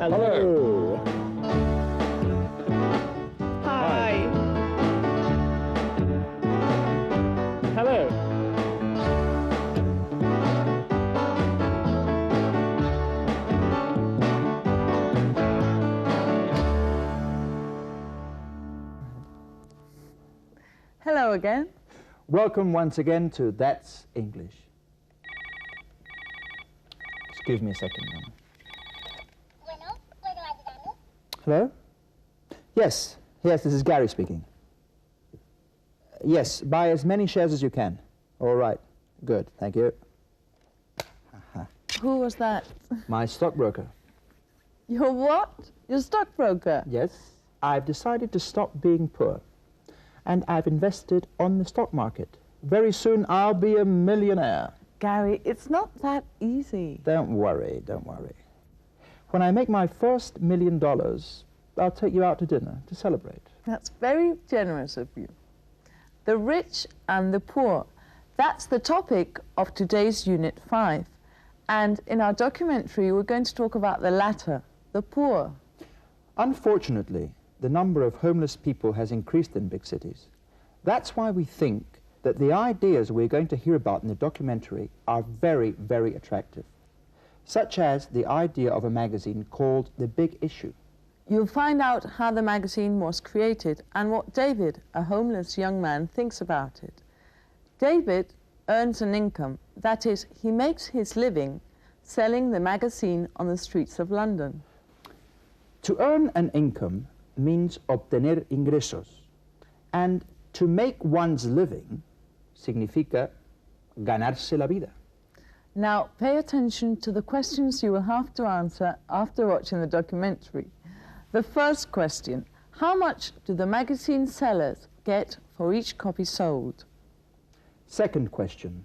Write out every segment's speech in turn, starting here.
Hello. Hi. Hello. Hello again. Welcome once again to That's English. Excuse me a second. Hello? Yes, this is Gary speaking. Yes, buy as many shares as you can. All right, good, thank you. Who was that? My stockbroker. Your what? Your stockbroker? Yes, I've decided to stop being poor. And I've invested on the stock market. Very soon I'll be a millionaire. Gary, it's not that easy. Don't worry, don't worry. When I make my first $1 million, I'll take you out to dinner to celebrate. That's very generous of you. The rich and the poor. That's the topic of today's Unit 5. And in our documentary, we're going to talk about the latter, the poor. Unfortunately, the number of homeless people has increased in big cities. That's why we think that the ideas we're going to hear about in the documentary are very, very attractive, such as the idea of a magazine called The Big Issue. You'll find out how the magazine was created and what David, a homeless young man, thinks about it. David earns an income, that is, he makes his living selling the magazine on the streets of London. To earn an income means obtener ingresos, and to make one's living significa ganarse la vida. Now, pay attention to the questions you will have to answer after watching the documentary. The first question, how much do the magazine sellers get for each copy sold? Second question,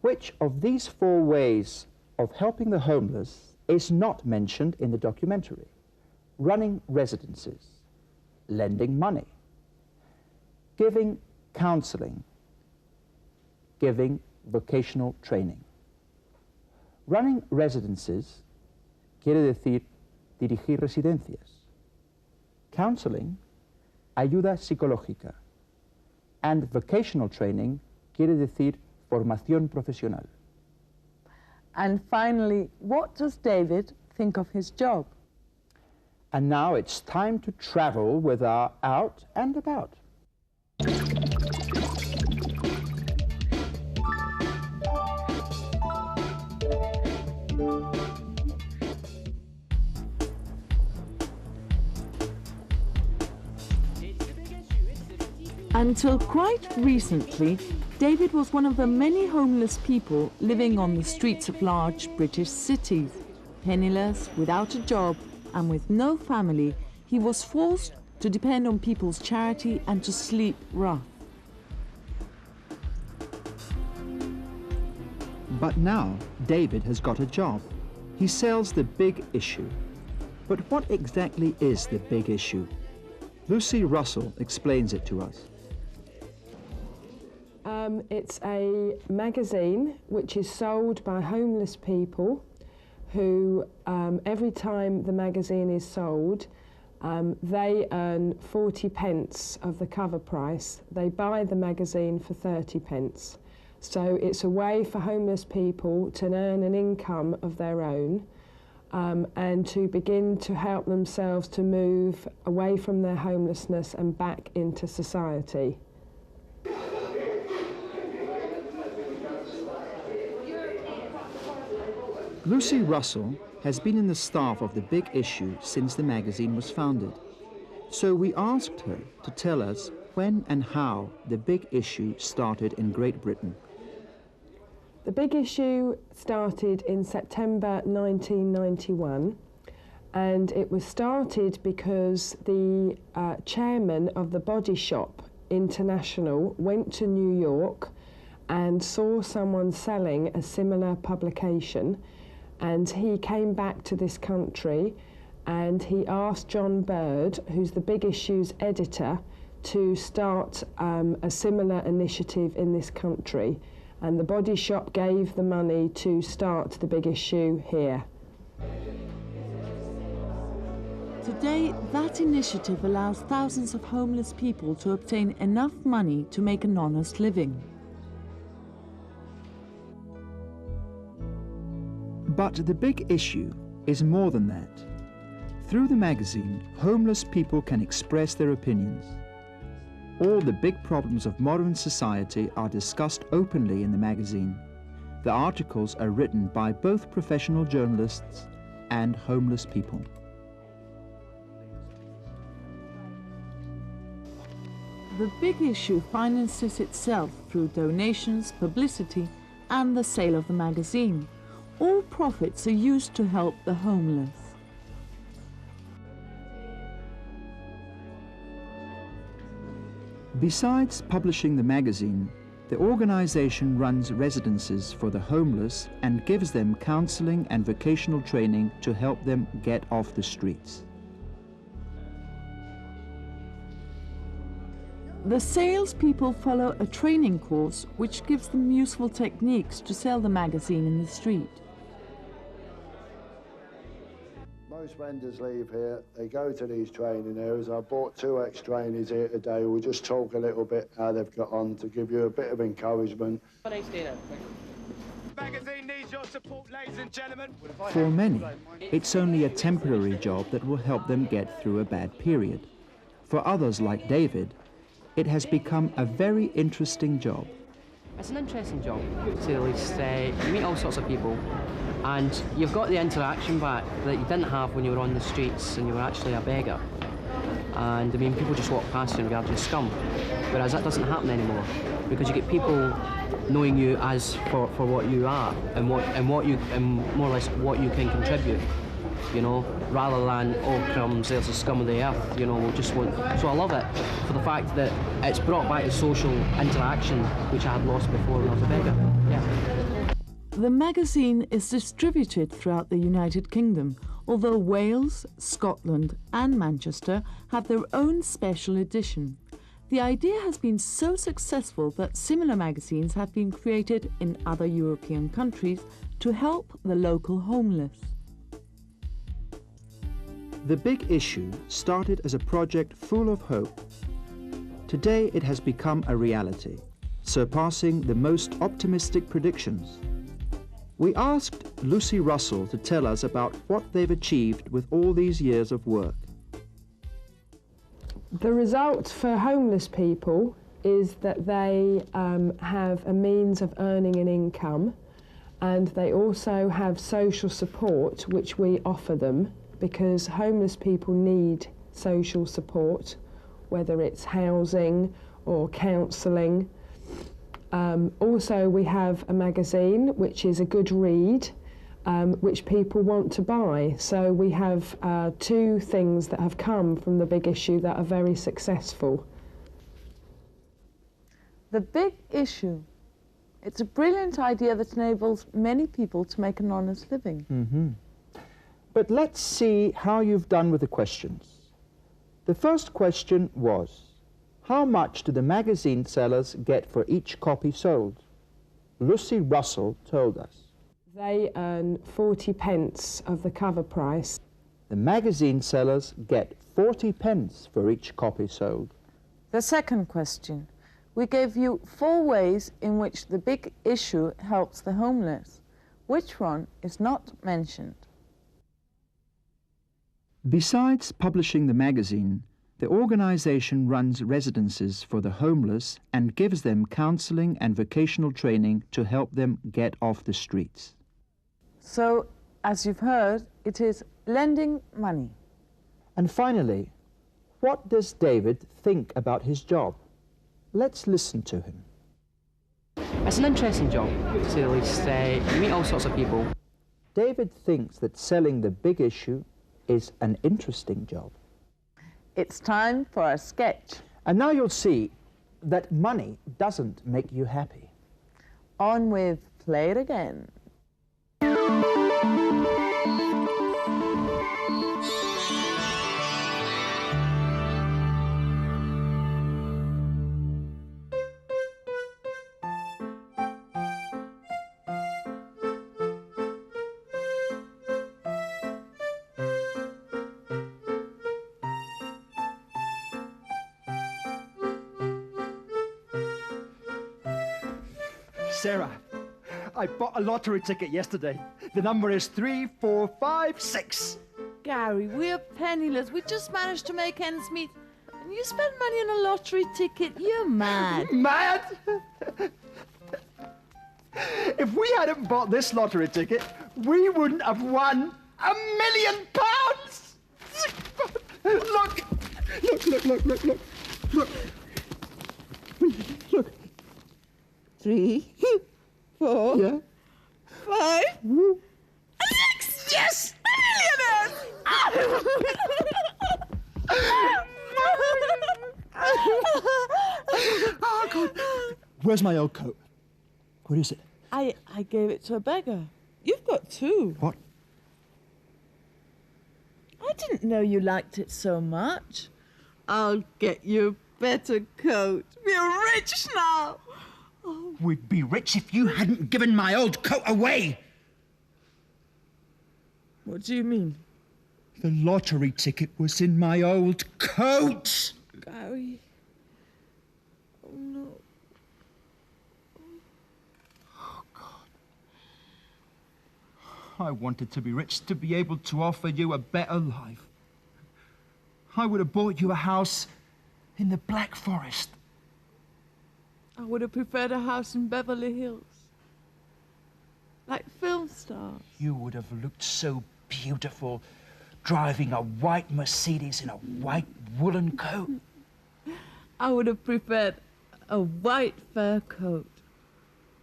which of these 4 ways of helping the homeless is not mentioned in the documentary? Running residences, lending money, giving counseling, giving vocational training. Running residences quiere decir dirigir residencias. Counseling, ayuda psicológica. And vocational training quiere decir formación profesional. And finally, what does David think of his job? And now it's time to travel with our Out and About. Until quite recently, David was one of the many homeless people living on the streets of large British cities. Penniless, without a job, and with no family, he was forced to depend on people's charity and to sleep rough. But now, David has got a job. He sells The Big Issue. But what exactly is The Big Issue? Lucy Russell explains it to us. It's a magazine which is sold by homeless people who, every time the magazine is sold, they earn 40 pence of the cover price. They buy the magazine for 30 pence. So it's a way for homeless people to earn an income of their own and to begin to help themselves to move away from their homelessness and back into society. Lucy Russell has been in the staff of The Big Issue since the magazine was founded. So we asked her to tell us when and how The Big Issue started in Great Britain. The Big Issue started in September 1991, and it was started because the chairman of the Body Shop International went to New York and saw someone selling a similar publication, and he came back to this country and he asked John Bird, who's the Big Issue's editor, to start a similar initiative in this country. And the Body Shop gave the money to start The Big Issue here. Today, that initiative allows thousands of homeless people to obtain enough money to make an honest living. But the big issue is more than that. Through the magazine, homeless people can express their opinions. All the big problems of modern society are discussed openly in the magazine. The articles are written by both professional journalists and homeless people. The big issue finances itself through donations, publicity, and the sale of the magazine. All profits are used to help the homeless. Besides publishing the magazine, the organization runs residences for the homeless and gives them counseling and vocational training to help them get off the streets. The salespeople follow a training course which gives them useful techniques to sell the magazine in the street. Most vendors leave here, they go to these training areas. I brought 2 ex-trainees here today. We'll just talk a little bit how they've got on to give you a bit of encouragement. Magazine needs your support, ladies and gentlemen. For many, it's only a temporary job that will help them get through a bad period. For others like David, it has become a very interesting job. It's an interesting job, to say the least. You meet all sorts of people, and you've got the interaction back that you didn't have when you were on the streets and you were actually a beggar. And I mean, people just walk past you and regard you as scum, whereas that doesn't happen anymore, because you get people knowing you as for what you are and more or less what you can contribute. You know, rather than, oh crumbs, there's the scum of the earth, you know, we just want... So I love it for the fact that it's brought back the social interaction which I had lost before when I was a beggar. Yeah. The magazine is distributed throughout the United Kingdom, although Wales, Scotland and Manchester have their own special edition. The idea has been so successful that similar magazines have been created in other European countries to help the local homeless. The big issue started as a project full of hope. Today it has become a reality, surpassing the most optimistic predictions. We asked Lucy Russell to tell us about what they've achieved with all these years of work. The result for homeless people is that they have a means of earning an income, and they also have social support which we offer them, because homeless people need social support, whether it's housing or counselling. Also, we have a magazine which is a good read, which people want to buy. So we have 2 things that have come from the big issue that are very successful. The big issue. It's a brilliant idea that enables many people to make an honest living. Mm-hmm. But let's see how you've done with the questions. The first question was, how much do the magazine sellers get for each copy sold? Lucy Russell told us. They earn 40 pence of the cover price. The magazine sellers get 40 pence for each copy sold. The second question. We gave you 4 ways in which the big issue helps the homeless. Which one is not mentioned? Besides publishing the magazine, the organization runs residences for the homeless and gives them counseling and vocational training to help them get off the streets. So, as you've heard, it is lending money. And finally, what does David think about his job? Let's listen to him. It's an interesting job, to say the least. You meet all sorts of people. David thinks that selling the big issue is an interesting job. It's time for a sketch. And now you'll see that money doesn't make you happy. On with Play It Again. Sarah, I bought a lottery ticket yesterday. The number is 3456. Gary, we're penniless. We just managed to make ends meet. And you spend money on a lottery ticket. You're mad. Mad? If we hadn't bought this lottery ticket, we wouldn't have won £1 million! Look! Look. 3, 4, Yeah? 5, 6. Yes! A millionaire! Oh, God. Where's my old coat? What is it? I gave it to a beggar. You've got 2. What? I didn't know you liked it so much. I'll get you a better coat. We're rich now. Oh. We'd be rich if you hadn't given my old coat away. What do you mean? The lottery ticket was in my old coat. Gary. Oh, no. Oh, God. I wanted to be rich to be able to offer you a better life. I would have bought you a house in the Black Forest. I would have preferred a house in Beverly Hills. Like film stars. You would have looked so beautiful driving a white Mercedes in a white woolen coat. I would have preferred a white fur coat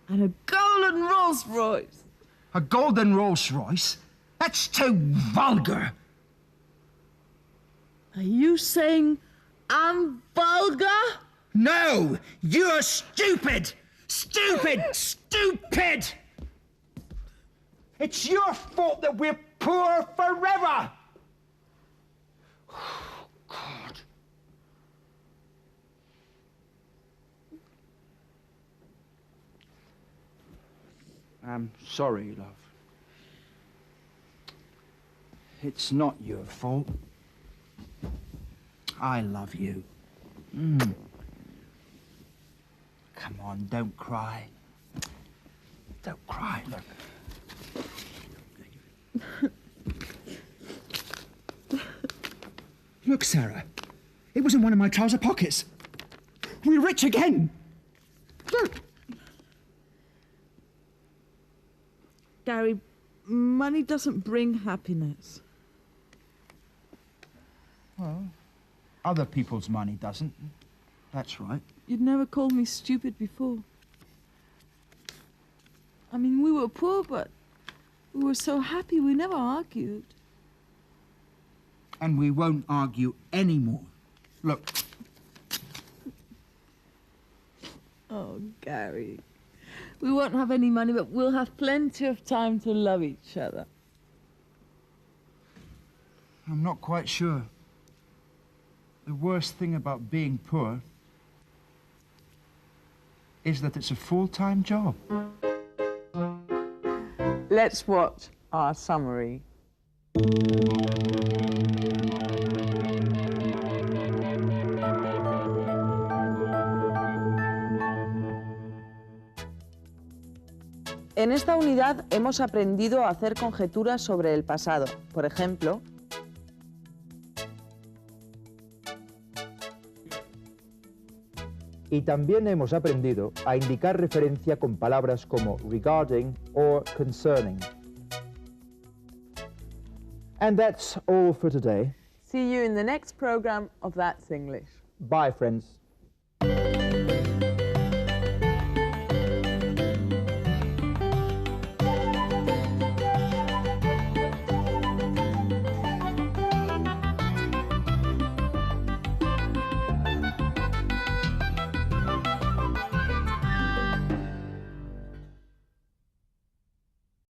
and a golden Rolls Royce. A golden Rolls Royce? That's too vulgar. Are you saying I'm vulgar? No! You're stupid! Stupid! Stupid! It's your fault that we're poor forever! Oh, God. I'm sorry, love. It's not your fault. I love you. Come on, don't cry. Don't cry, look. Look, Sarah. It was in one of my trouser pockets. We're rich again. Look. Gary, money doesn't bring happiness. Well, other people's money doesn't. That's right. You'd never called me stupid before. I mean, we were poor, but we were so happy we never argued. And we won't argue anymore. Look. Oh, Gary. We won't have any money, but we'll have plenty of time to love each other. I'm not quite sure. The worst thing about being poor is that it's a full-time job. Let's watch our summary. En esta unidad hemos aprendido a hacer conjeturas sobre el pasado. Por ejemplo, Y también hemos aprendido a indicar referencia con palabras como regarding or concerning. And that's all for today. see you in the next program of That's English. Bye, friends.